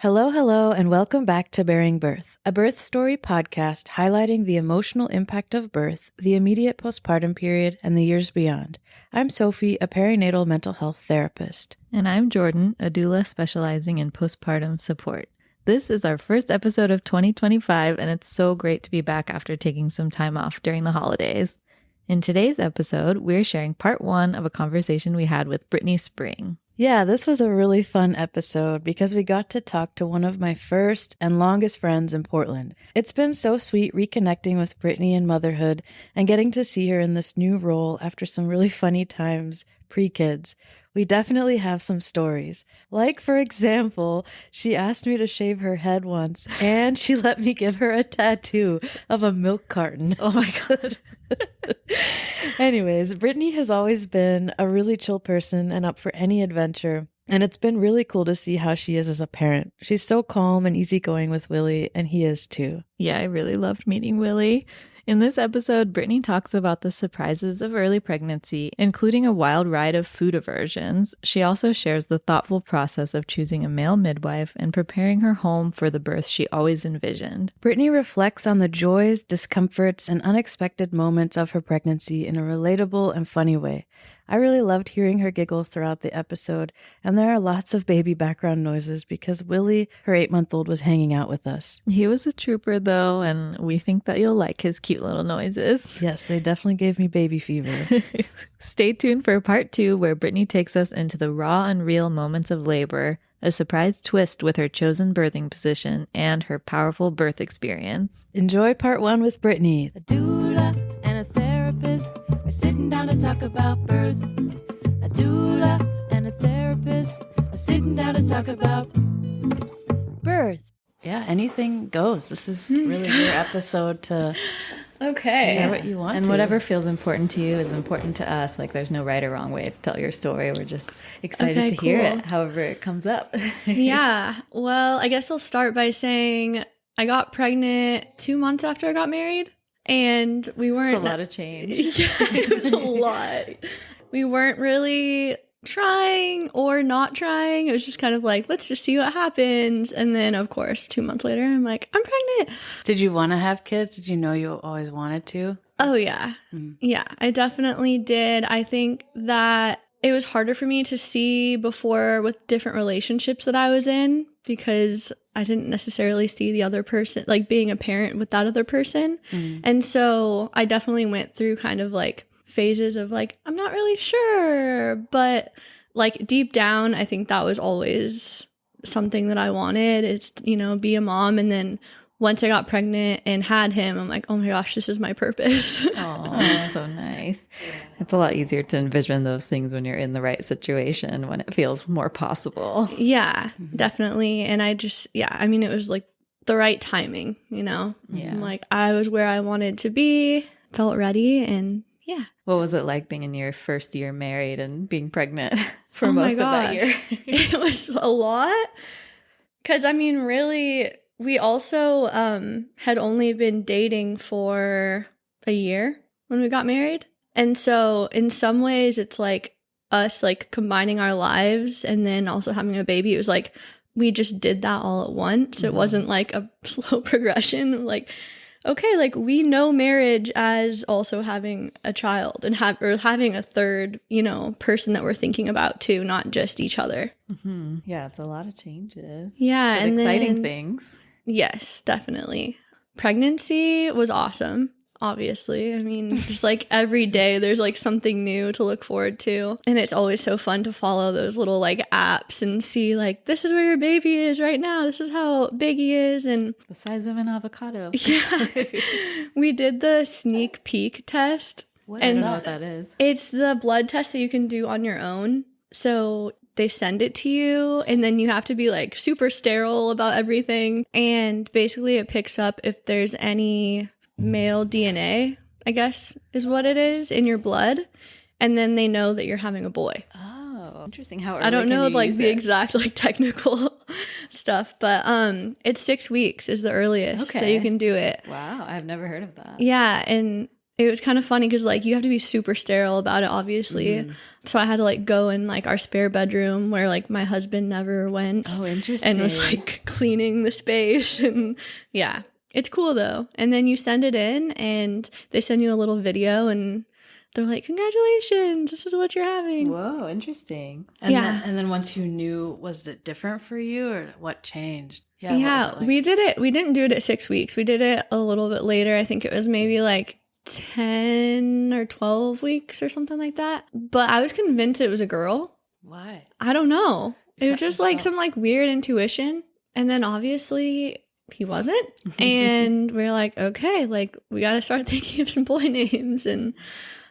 Hello, hello, and welcome back to Bearing Birth, a birth story podcast highlighting the emotional impact of birth, the immediate postpartum period, and the years beyond. I'm Sophie, a perinatal mental health therapist. And I'm Jordan, a doula specializing in postpartum support. This is our first episode of 2025, and it's so great to be back after taking some time off during the holidays. In today's episode, we're sharing part one of a conversation we had with Britnee Spring. Yeah, this was a really fun episode because we got to talk to one of my first and longest friends in Portland. It's been so sweet reconnecting with Britnee and motherhood and getting to see her in this new role after some really funny times pre-kids. We definitely have some stories. Like, for example, she asked me to shave her head once and she let me give her a tattoo of a milk carton. Oh my God. Anyways, Britnee has always been a really chill person and up for any adventure. And it's been really cool to see how she is as a parent. She's so calm and easygoing with Willie, and he is too. Yeah, I really loved meeting Willie. In this episode, Britnee talks about the surprises of early pregnancy, including a wild ride of food aversions. She also shares the thoughtful process of choosing a male midwife and preparing her home for the birth she always envisioned. Britnee reflects on the joys, discomforts, and unexpected moments of her pregnancy in a relatable and funny way. I really loved hearing her giggle throughout the episode, and there are lots of baby background noises because Willie, her 8-month-old, was hanging out with us. He was a trooper though, and we think that you'll like his cute little noises. Yes, they definitely gave me baby fever. Stay tuned for part 2 where Britnee takes us into the raw and real moments of labor, a surprise twist with her chosen birthing position, and her powerful birth experience. Enjoy part 1 with Britnee. A doula and a therapist are sitting down to talk about birth. A doula and a therapist are sitting down to talk about birth. Yeah, anything goes. This is really your episode to share what you want And to. whatever feels important to you is important to us. Like, there's no right or wrong way to tell your story. We're just excited to hear it, however it comes up. Yeah. Well, I guess I'll start by saying I got pregnant 2 months after I got married. And we weren't... It's a lot of change. Yeah, it was a lot. We weren't really trying or not trying. It was just kind of like, let's just see what happens. And then, of course, 2 months later, I'm like, I'm pregnant. Did you want to have kids? Did you know you always wanted to? Oh, yeah. Yeah, I definitely did. I think that it was harder for me to see before with different relationships that I was in because I didn't necessarily see the other person, like being a parent with that other person. And so I definitely went through kind of like phases of like, I'm not really sure. But like deep down, I think that was always something that I wanted. It's, you know, be a mom. And then once I got pregnant and had him, I'm like, oh my gosh, this is my purpose. Oh, that's so nice. It's a lot easier to envision those things when you're in the right situation, when it feels more possible. Yeah, definitely. And I just, I mean, it was like the right timing, you know? Yeah. Like I was where I wanted to be, felt ready, and yeah. What was it like being in your first year married and being pregnant for Oh my most of that year? It was a lot. Because, I mean, really, we also had only been dating for a year when we got married. And so in some ways, it's like us like combining our lives and then also having a baby. It was like we just did that all at once. It wasn't like a slow progression. Like, okay, like we know marriage as also having a child and having a third, you know, person that we're thinking about too, not just each other. Mm-hmm. Yeah, it's a lot of changes. Yeah, but and exciting things. Yes, definitely. Pregnancy was awesome. Obviously. I mean, just like every day there's like something new to look forward to. And it's always so fun to follow those little like apps and see like, this is where your baby is right now. This is how big he is. And The size of an avocado. yeah, we did the sneak peek test. What I is don't know that? what that is. It's the blood test that you can do on your own. So they send it to you and then you have to be like super sterile about everything. And basically it picks up if there's any male DNA, I guess is what it is, in your blood. And then they know that you're having a boy. Oh, interesting. How I don't early know can you like use the it? exact like technical stuff, but it's 6 weeks is the earliest that Okay. you can do it. Wow, I've never heard of that. Yeah, and it was kind of funny because like you have to be super sterile about it, obviously. So I had to like go in like our spare bedroom where like my husband never went. Oh, interesting. And was like cleaning the space. And yeah, it's cool though. And then you send it in and they send you a little video and they're like, congratulations, this is what you're having. Whoa, interesting. And then once you knew, was it different for you or what changed? Yeah, we didn't do it at 6 weeks. We did it a little bit later. I think it was maybe like 10 or 12 weeks or something like that. But I was convinced it was a girl. Why? I don't know. It was just like some like weird intuition. And then obviously he wasn't. And we're like, okay, like we got to start thinking of some boy names. And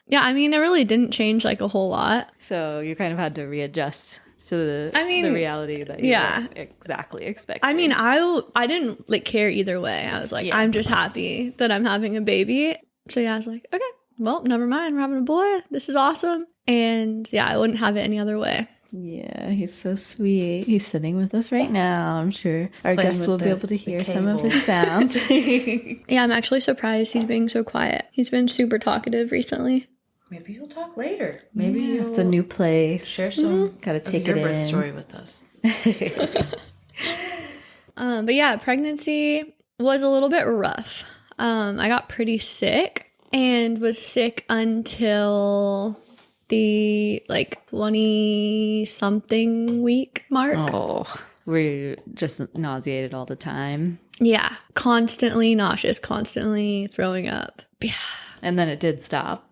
yeah, I mean, it really didn't change like a whole lot. So you kind of had to readjust to the reality that you weren't exactly expecting. I mean, I didn't like care either way. I was like, I'm just happy that I'm having a baby. So yeah, I was like, okay, well, never mind. We're having a boy. This is awesome. And yeah, I wouldn't have it any other way. Yeah, he's so sweet. He's sitting with us right now. I'm sure our guests will be able to hear some of his sounds. Yeah, I'm actually surprised he's being so quiet. He's been super talkative recently. Maybe you'll talk later. Maybe it's a new place. Share some. Gotta take it in. Birth story with us. But yeah, pregnancy was a little bit rough. I got pretty sick and was sick until the like 20-something week mark. Oh, were you just nauseated all the time? Yeah, constantly nauseous, constantly throwing up. Yeah. And then it did stop.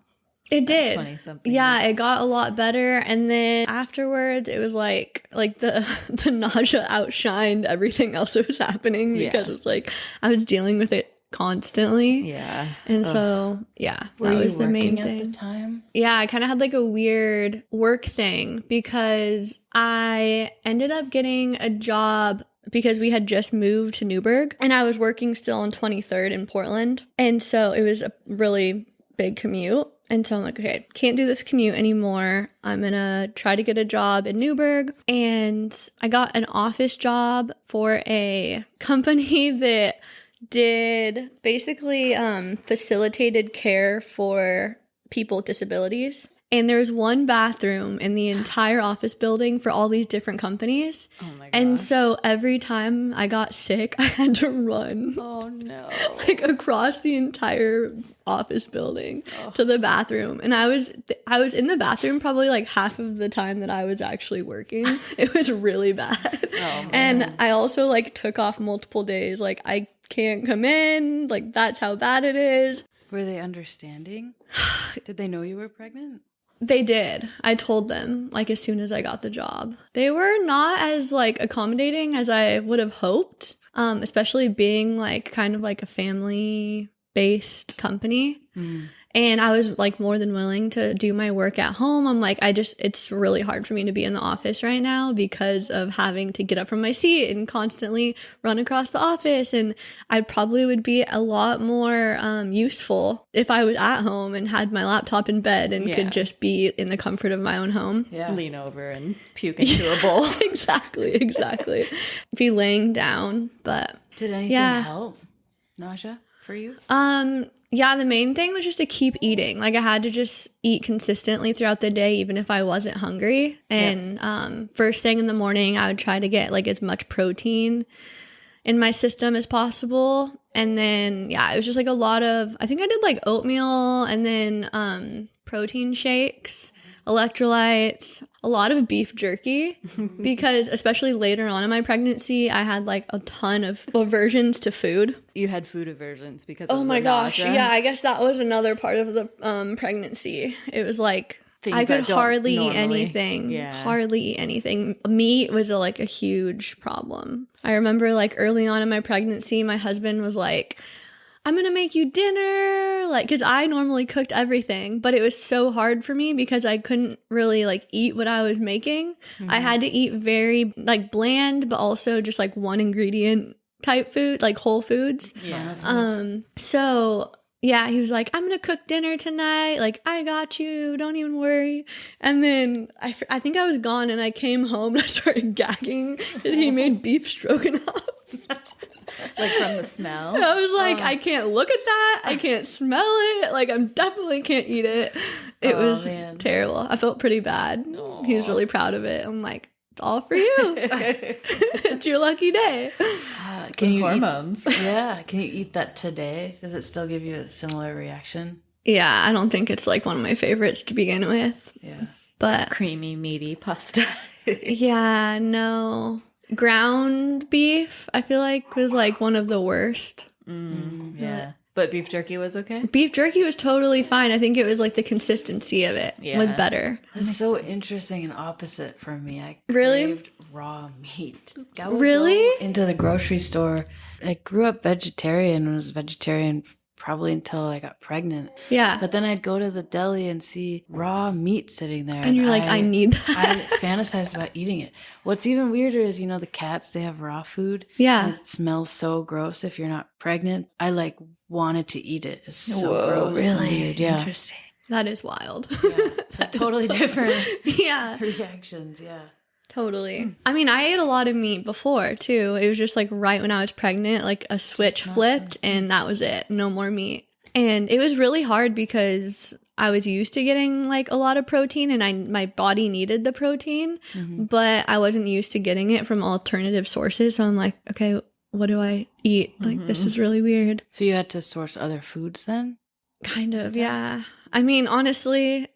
It did. 20-something. Yeah, it got a lot better. And then afterwards, it was like the nausea outshined everything else that was happening because it was like I was dealing with it constantly. Yeah. And so, yeah, Were that was you the main working thing. at the time? Yeah, I kind of had like a weird work thing because I ended up getting a job because we had just moved to Newburgh and I was working still on 23rd in Portland. And so it was a really big commute. And so I'm like, okay, can't do this commute anymore. I'm going to try to get a job in Newburgh. And I got an office job for a company that did basically facilitated care for people with disabilities. And there was one bathroom in the entire office building for all these different companies. Oh my gosh. And so every time I got sick, I had to run. Oh no. Like across the entire office building to the bathroom. And I was in the bathroom probably like half of the time that I was actually working. It was really bad. Oh, man. And I also like took off multiple days. Like I can't come in. Like that's how bad it is. Were they understanding? Did they know you were pregnant? They did. I told them like as soon as I got the job. They were not as like accommodating as I would have hoped, especially being like kind of like a family-based company. And I was like more than willing to do my work at home. I'm like, it's really hard for me to be in the office right now because of having to get up from my seat and constantly run across the office. And I probably would be a lot more useful if I was at home and had my laptop in bed and could just be in the comfort of my own home. Yeah. Lean over and puke into a bowl. Exactly. Be laying down, but did anything help? Nausea for you? Yeah, the main thing was just to keep eating. Like I had to just eat consistently throughout the day, even if I wasn't hungry. And first thing in the morning, I would try to get like as much protein in my system as possible. And then, it was just like a lot of, I think I did like oatmeal and then protein shakes, electrolytes, a lot of beef jerky, because especially later on in my pregnancy, I had like a ton of aversions to food. You had food aversions because oh of my the gosh, nausea? yeah, I guess that was another part of the pregnancy. It was like Things I could that don't hardly eat normally- anything. Yeah. Hardly eat anything. Meat was like a huge problem. I remember like early on in my pregnancy, my husband was like, I'm going to make you dinner, like, because I normally cooked everything, but it was so hard for me because I couldn't really like eat what I was making. I had to eat very like bland, but also just like one ingredient type food, like whole foods. So yeah, he was like, I'm going to cook dinner tonight. Like, I got you. Don't even worry. And then I think I was gone and I came home and I started gagging. And he made beef stroganoff. Like from the smell? I was like, I can't look at that. I can't smell it. Like, I'm definitely can't eat it. It was terrible. I felt pretty bad. He was really proud of it. I'm like, it's all for you. It's your lucky day. Can you hormones. Can you eat that today? Does it still give you a similar reaction? Yeah, I don't think it's like one of my favorites to begin with. Yeah. But creamy, meaty pasta. yeah, no. Ground beef, I feel like, was like one of the worst. Yeah. But beef jerky was okay? Beef jerky was totally fine. I think it was like the consistency of it was better. That's so interesting and opposite from me. I Really? craved raw meat. I would Really? go into the grocery store. I grew up vegetarian and was vegetarian probably until I got pregnant. Yeah. But then I'd go to the deli and see raw meat sitting there. And you're like, I need that. I fantasized about eating it. What's even weirder is, the cats, they have raw food. Yeah. And it smells so gross if you're not pregnant. I wanted to eat it. It's so gross. Really? Weird. Yeah. Interesting. That is wild. Yeah. So totally different Yeah. reactions. Yeah. Totally. I mean, I ate a lot of meat before too. It was just like right when I was pregnant, like a switch flipped and that was it. No more meat. And it was really hard because I was used to getting like a lot of protein and my body needed the protein, but I wasn't used to getting it from alternative sources. So I'm like, okay, what do I eat? Like, this is really weird. So you had to source other foods then? Kind of, yeah. I mean, honestly,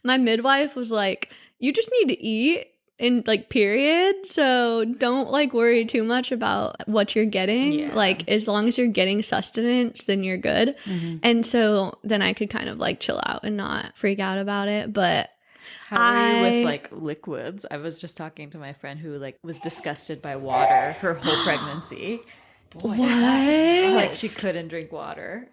my midwife was like, you just need to eat in like period. So don't like worry too much about what you're getting. Yeah. Like as long as you're getting sustenance, then you're good. And so then I could kind of like chill out and not freak out about it. But how were you with like liquids? I was just talking to my friend who like was disgusted by water her whole pregnancy. What? Like she couldn't drink water.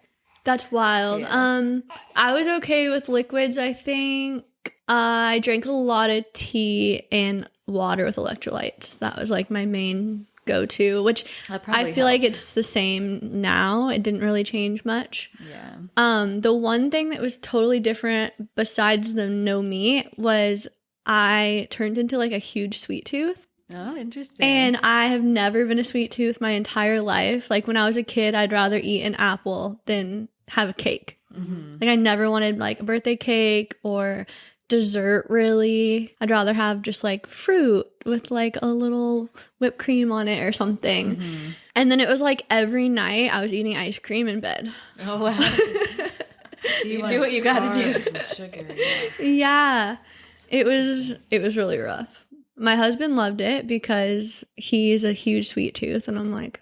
That's wild. Yeah. I was okay with liquids, I think. I drank a lot of tea and water with electrolytes. That was like my main go-to, which I feel like it's the same now. It didn't really change much. Yeah. The one thing that was totally different besides the no meat was I turned into like a huge sweet tooth. Oh, interesting. And I have never been a sweet tooth my entire life. Like when I was a kid, I'd rather eat an apple than have a cake. Like I never wanted like a birthday cake or dessert really. I'd rather have just like fruit with like a little whipped cream on it or something. And then it was like every night I was eating ice cream in bed. Oh wow. You do what you gotta do. Sugar, Yeah. It was really rough. My husband loved it because he's a huge sweet tooth and I'm like,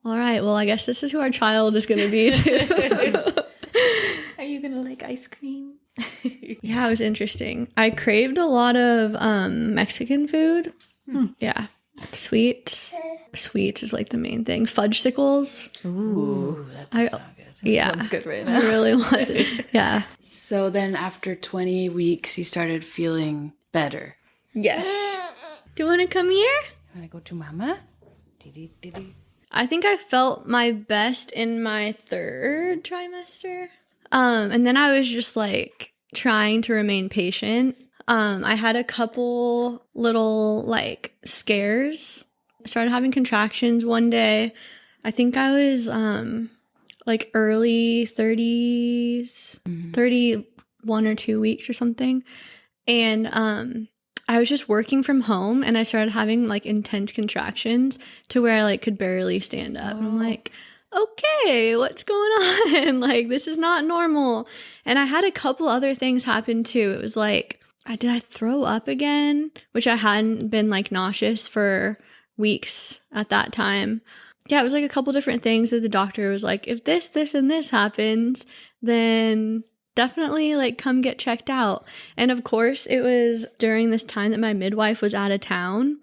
all right, well I guess this is who our child is gonna be too. Are you gonna like ice cream? Yeah, it was interesting. I craved a lot of Mexican food. Yeah. Sweets. Sweets is like the main thing. Fudgesicles. Ooh, that does sound good. Yeah. Sounds good right now. I really wanted. Yeah. So then after 20 weeks, you started feeling better. Yes. Do you want to come here? Want to go to mama? Dee-dee-dee-dee. I think I felt my best in my third trimester. And then I was just like trying to remain patient. I had a couple little like scares. I started having contractions one day. I think I was like early 30s, 31 or 2 weeks or something. And I was just working from home and I started having like intense contractions to where I like could barely stand up. And I'm like, okay, what's going on? Like, this is not normal. And I had a couple other things happen too. It was like, did I throw up again? Which I hadn't been like nauseous for weeks at that time. Yeah, it was like a couple different things that the doctor was like, if this, and this happens, then definitely like come get checked out. And of course, it was during this time that my midwife was out of town.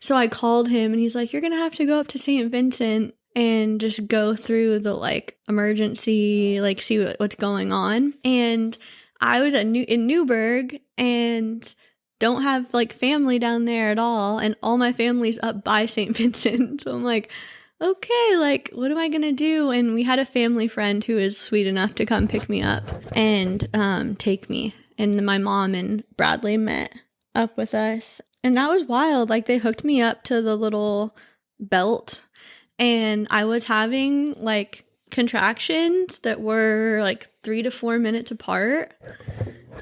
So I called him and he's like, you're going to have to go up to St. Vincent and just go through the like emergency, like see what's going on. And I was in Newburgh and don't have like family down there at all. And all my family's up by St. Vincent. So I'm like, okay, like what am I going to do? And we had a family friend who is sweet enough to come pick me up and take me. And my mom and Bradley met up with us. And that was wild. Like they hooked me up to the little belt. and I was having like contractions that were like 3 to 4 minutes apart.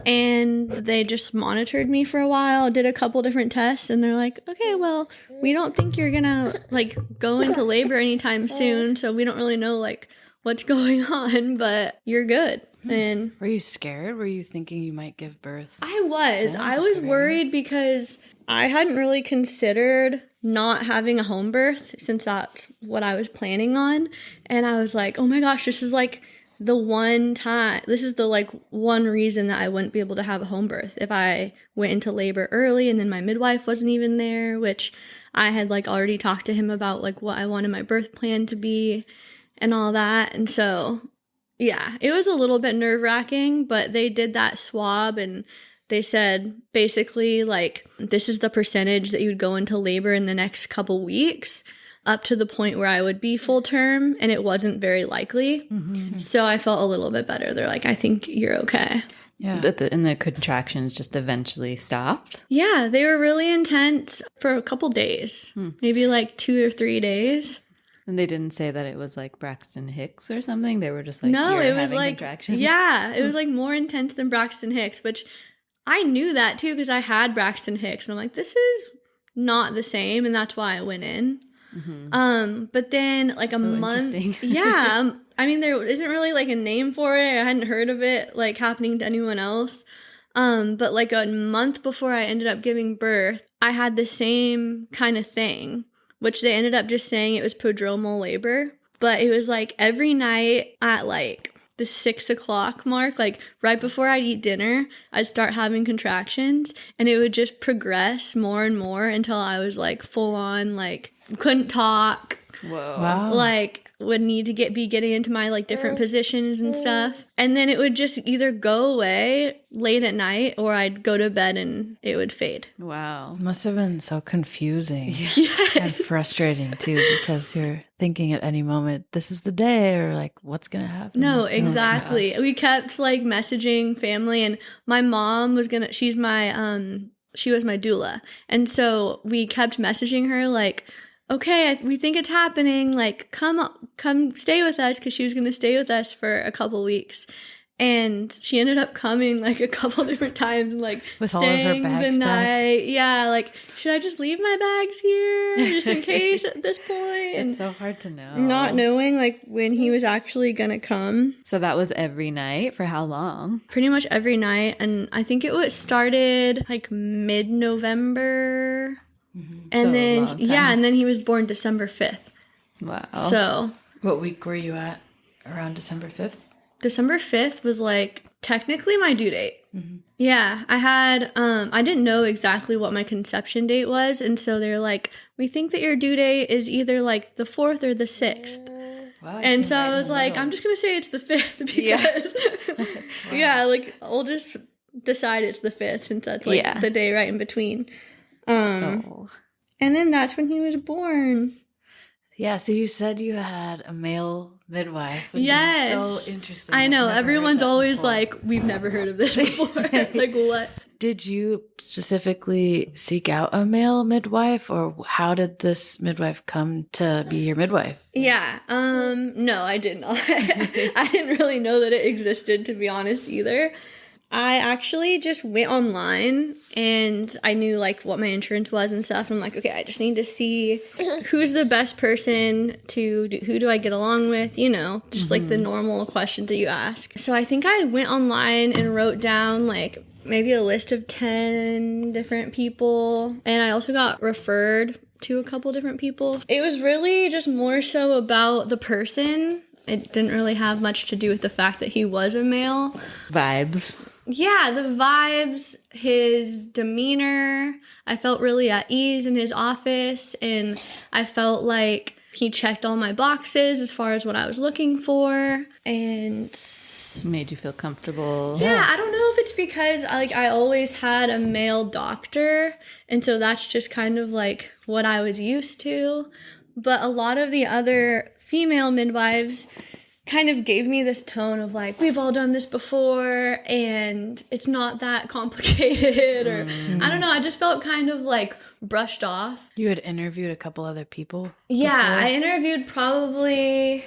And they just monitored me for a while, did a couple different tests, and they're like, okay, well, we don't think you're gonna like go into labor anytime soon, so we don't really know like what's going on, but you're good. And were you scared? Were you thinking you might give birth? I was worried because I hadn't really considered not having a home birth since that's what I was planning on. And I was like, oh my gosh, this is like the one time, this is the like one reason that I wouldn't be able to have a home birth if I went into labor early and then my midwife wasn't even there, which I had like already talked to him about like what I wanted my birth plan to be and all that. And so, yeah, it was a little bit nerve-wracking, but they did that swab and they said basically like this is the percentage that you'd go into labor in the next couple weeks, up to the point where I would be full term, and it wasn't very likely. Mm-hmm. So I felt a little bit better. They're like, I think you're okay. Yeah. But the contractions just eventually stopped? Yeah, they were really intense for a couple days, maybe like 2 or 3 days. And they didn't say that it was like Braxton Hicks or something? They were just like, no, it was having like, contractions? Yeah, it was like more intense than Braxton Hicks, which I knew that too because I had Braxton Hicks. And I'm like, this is not the same. And that's why I went in. Mm-hmm. But then like so a month, yeah, I mean, there isn't really like a name for it. I hadn't heard of it like happening to anyone else. But like a month before I ended up giving birth, I had the same kind of thing, which they ended up just saying it was prodromal labor. But it was like every night at like the 6 o'clock mark, like right before I'd eat dinner, I'd start having contractions, and it would just progress more and more until I was like full on, like couldn't talk. Whoa. Wow. Like would need to be getting into my like different positions and stuff. And then it would just either go away late at night or I'd go to bed and it would fade. Wow. It must have been so confusing and frustrating too, because you're thinking at any moment, this is the day, or like, what's going to happen? No, exactly. We kept like messaging family, and my mom was she was my doula. And so we kept messaging her like, okay, we think it's happening. Like, come stay with us, because she was going to stay with us for a couple weeks. And she ended up coming like a couple different times and like with staying all of her bags the night. Back. Yeah, like, should I just leave my bags here just in case at this point? It's so hard to know. Not knowing like when he was actually going to come. So that was every night for how long? Pretty much every night. And I think it started like mid-November. Mm-hmm. And then, and then he was born December 5th. Wow. So. What week were you at around December 5th? December 5th was like technically my due date. Mm-hmm. Yeah, I had, I didn't know exactly what my conception date was. And so they're like, we think that your due date is either like the 4th or the 6th. Wow, and so I was like, I'm just going to say it's the 5th because, yeah, like I'll just decide it's the 5th since that's like the day right in between. And then that's when he was born. Yeah, so you said you had a male midwife, which is so interesting. I know, everyone's always like, we've never heard of this before. Like, what? Did you specifically seek out a male midwife, or how did this midwife come to be your midwife? Yeah, no, I did not. I didn't really know that it existed, to be honest, either. I actually just went online and I knew like what my insurance was and stuff. I'm like, okay, I just need to see who's the best person to do, who do I get along with, you know, just like the normal questions that you ask. So I think I went online and wrote down like maybe a list of 10 different people. And I also got referred to a couple different people. It was really just more so about the person. It didn't really have much to do with the fact that he was a male. Vibes. Yeah, the vibes, his demeanor. I felt really at ease in his office, and I felt like he checked all my boxes as far as what I was looking for, and made you feel comfortable. Yeah, I don't know if it's because I always had a male doctor, and so that's just kind of like what I was used to. But a lot of the other female midwives, kind of gave me this tone of like, we've all done this before and it's not that complicated, or I don't know, I just felt kind of like brushed off. You had interviewed a couple other people? Yeah, before? I interviewed probably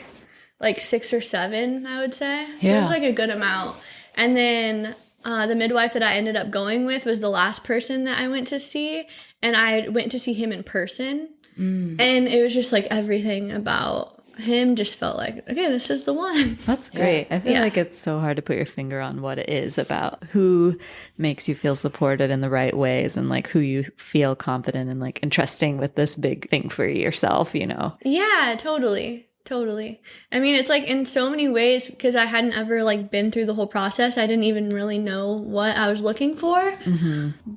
like 6 or 7, I would say. So it was like a good amount. And then the midwife that I ended up going with was the last person that I went to see, and I went to see him in person. And it was just like everything about him just felt like, okay, this is the one. That's great. I feel like it's so hard to put your finger on what it is about who makes you feel supported in the right ways, and like who you feel confident and like entrusting with this big thing for yourself, you know? Yeah, totally. I mean, it's like in so many ways, because I hadn't ever like been through the whole process. I didn't even really know what I was looking for.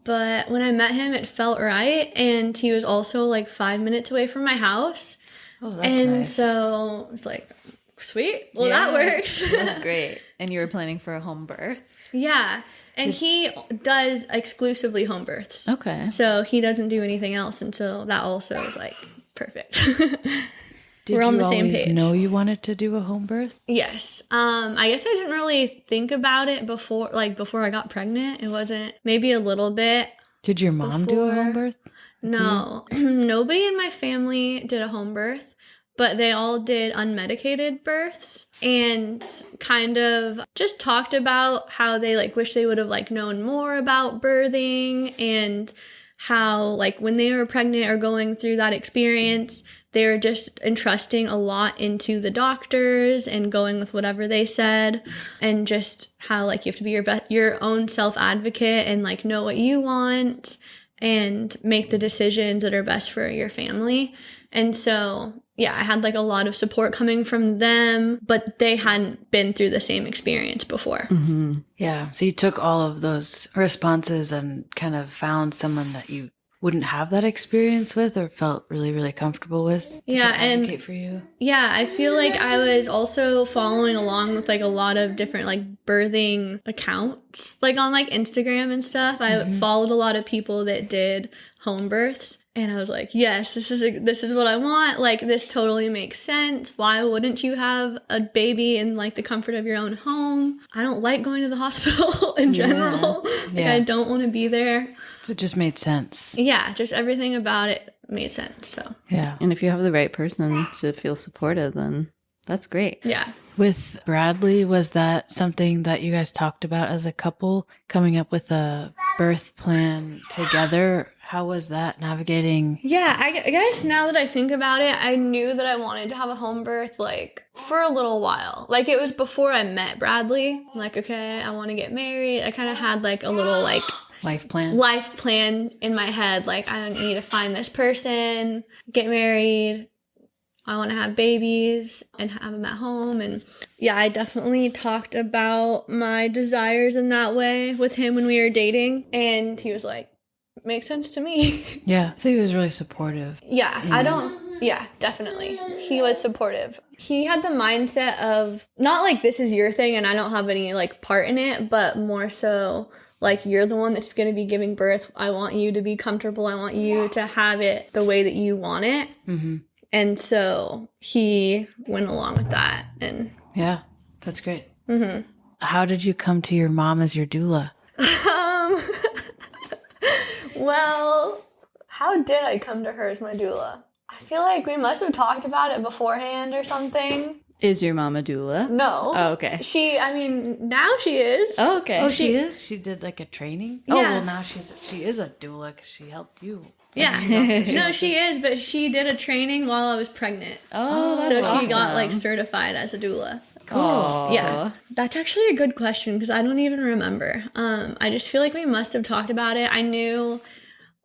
But when I met him, it felt right. And he was also like 5 minutes away from my house. Oh, that's nice. And so it's like, sweet. Well, that works. That's great. And you were planning for a home birth? Yeah. And he does exclusively home births. Okay. So he doesn't do anything else. And so that also is like perfect. Did We're on the you same always page. know you wanted to do a home birth? Yes. I guess I didn't really think about it before I got pregnant. It wasn't, maybe a little bit. Did your mom do a Before- home birth? No. Nobody in my family did a home birth, but they all did unmedicated births, and kind of just talked about how they like wish they would have like known more about birthing, and how like when they were pregnant or going through that experience, they were just entrusting a lot into the doctors and going with whatever they said, and just how like you have to be your own self-advocate and like know what you want and make the decisions that are best for your family. And so, yeah, I had like a lot of support coming from them, but they hadn't been through the same experience before. Yeah. So you took all of those responses and kind of found someone that you wouldn't have that experience with or felt really, really comfortable with to Yeah, advocate and for you. yeah, I feel like I was also following along with like a lot of different like birthing accounts, like on like Instagram and stuff. I followed a lot of people that did home births, and I was like, yes, this is what I want. Like, this totally makes sense. Why wouldn't you have a baby in like the comfort of your own home? I don't like going to the hospital in general. Like, I don't want to be there. It just made sense. Yeah, just everything about it made sense. So Yeah. And if you have the right person to feel supported, then that's great. yeah. With Bradley, was that something that you guys talked about as a couple, coming up with a birth plan together? How was that navigating? Yeah, I guess now that I think about it, I knew that I wanted to have a home birth like for a little while. Like, it was before I met Bradley. I'm like, okay, I want to get married. I kind of had like a little like Life plan? life plan in my head. Like, I need to find this person, get married. I want to have babies and have them at home. And yeah, I definitely talked about my desires in that way with him when we were dating. And he was like, makes sense to me. Yeah. So he was really supportive. Yeah, definitely. He was supportive. He had the mindset of not like, this is your thing and I don't have any like part in it, but more so like, you're the one that's going to be giving birth. I want you to be comfortable. I want you to have it the way that you want it. And so he went along with that. And Yeah. That's great. How did you come to your mom as your doula? Well, how did I come to her as my doula? I feel like we must have talked about it beforehand or something. Is your mom a doula? No. Oh, okay. Now she is. Oh, okay. Oh, she is? She did like a training? Oh, Yeah. well, now she is a doula because she helped you. Yeah. No, she is, but she did a training while I was pregnant. Oh, So that's she got like awesome. certified as a doula. Cool. Yeah. That's actually a good question because I don't even remember. I just feel like we must have talked about it. I knew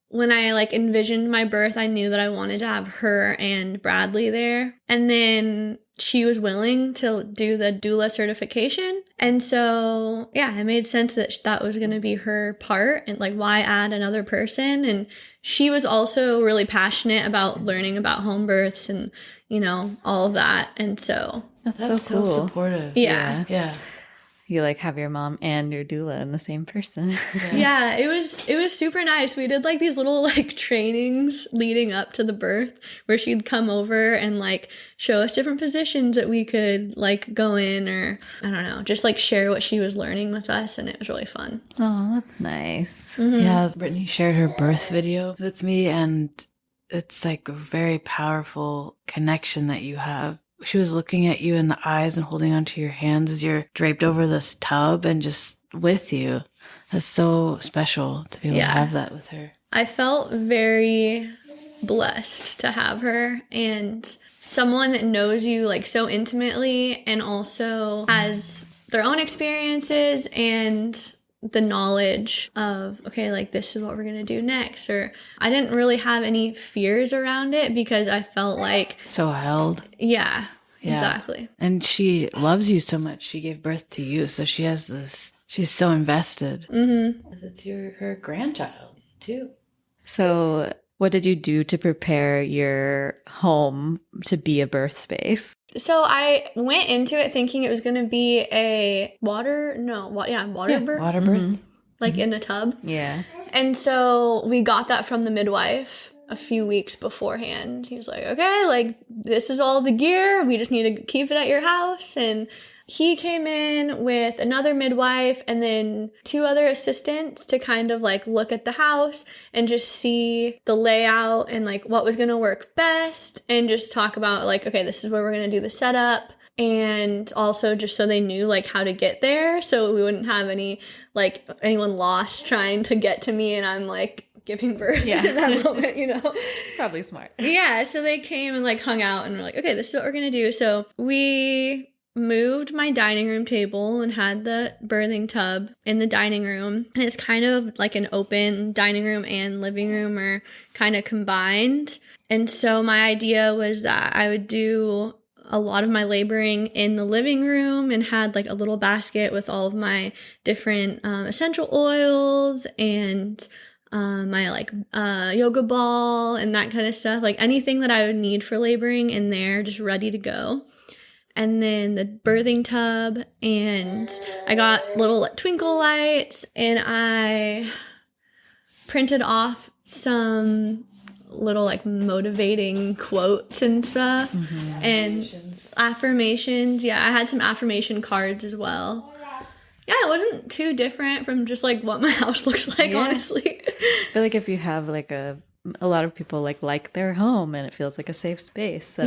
when I like envisioned my birth, I knew that I wanted to have her and Bradley there. And then she was willing to do the doula certification. And so, yeah, it made sense that that was going to be her part, and like, why add another person? And she was also really passionate about learning about home births and, you know, all of that. And so, That's so cool. supportive. yeah. Yeah. You like have your mom and your doula in the same person. Yeah, it was super nice. We did like these little like trainings leading up to the birth where she'd come over and like show us different positions that we could like go in, or I don't know, just like share what she was learning with us, and it was really fun. Oh, that's nice. Yeah, Britnee shared her birth video with me, and it's like a very powerful connection that you have. She was looking at you in the eyes and holding onto your hands as you're draped over this tub and just with you. That's so special to be able to have that with her. I felt very blessed to have her, and someone that knows you like so intimately and also has their own experiences and the knowledge of, okay, like this is what we're going to do next. Or I didn't really have any fears around it because I felt like so held. Yeah, exactly. And she loves you so much. She gave birth to you. So she has this, she's so invested. It's her grandchild too. So what did you do to prepare your home to be a birth space? So I went into it thinking it was going to be a water birth. Water birth. Like in a tub. Yeah. And so we got that from the midwife a few weeks beforehand. He was like, okay, like this is all the gear. We just need to keep it at your house. And he came in with another midwife and then 2 other assistants to kind of like look at the house and just see the layout and like what was going to work best, and just talk about like, okay, this is where we're going to do the setup. And also just so they knew like how to get there, so we wouldn't have anyone lost trying to get to me and I'm like giving birth at that moment, you know. Probably smart. Yeah, so they came and like hung out and were like, okay, this is what we're going to do. So we moved my dining room table and had the birthing tub in the dining room. And it's kind of like an open dining room and living room are kind of combined. And so my idea was that I would do a lot of my laboring in the living room and had like a little basket with all of my different essential oils and my like yoga ball and that kind of stuff. Like anything that I would need for laboring in there, just ready to go. And then the birthing tub, and I got little twinkle lights, and I printed off some little like motivating quotes and stuff and affirmations. Yeah, I had some affirmation cards as well. Yeah, it wasn't too different from just like what my house looks like, honestly. I feel like if you have like a lot of people like their home and it feels like a safe space. So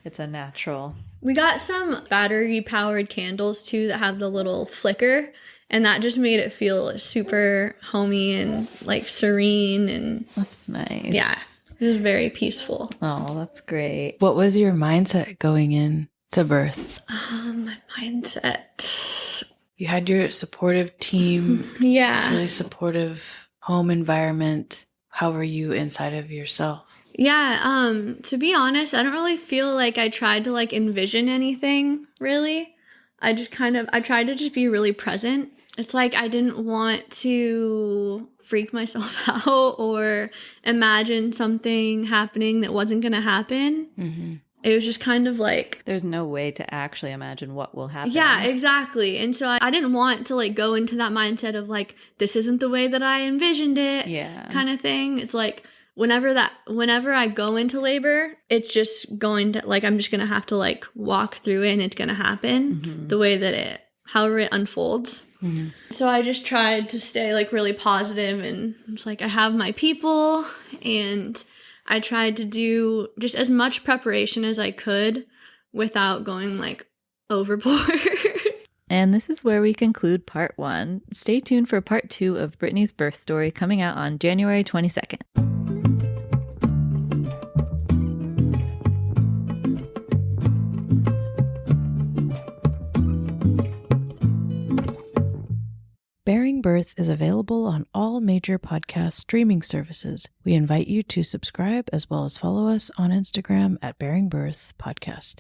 it's a natural. We got some battery-powered candles, too, that have the little flicker, and that just made it feel super homey and, like, serene. And that's nice. Yeah, it was very peaceful. Oh, that's great. What was your mindset going in to birth? My mindset... You had your supportive team. Yeah. It's really supportive home environment. How were you inside of yourself? Yeah, to be honest, I don't really feel like I tried to like envision anything, really. I tried to just be really present. It's like I didn't want to freak myself out or imagine something happening that wasn't going to happen. It was just kind of like... There's no way to actually imagine what will happen. Yeah, exactly. And so I didn't want to like go into that mindset of like, this isn't the way that I envisioned it kind of thing. It's like... Whenever I go into labor, it's just going to, like, I'm just going to have to, like, walk through it and it's going to happen the way that however it unfolds. So I just tried to stay, like, really positive and it's like, I have my people, and I tried to do just as much preparation as I could without going, like, overboard. And this is where we conclude part 1. Stay tuned for part 2 of Britnee's birth story coming out on January 22nd. Bearing Birth is available on all major podcast streaming services. We invite you to subscribe as well as follow us on Instagram at Bearing Birth Podcast.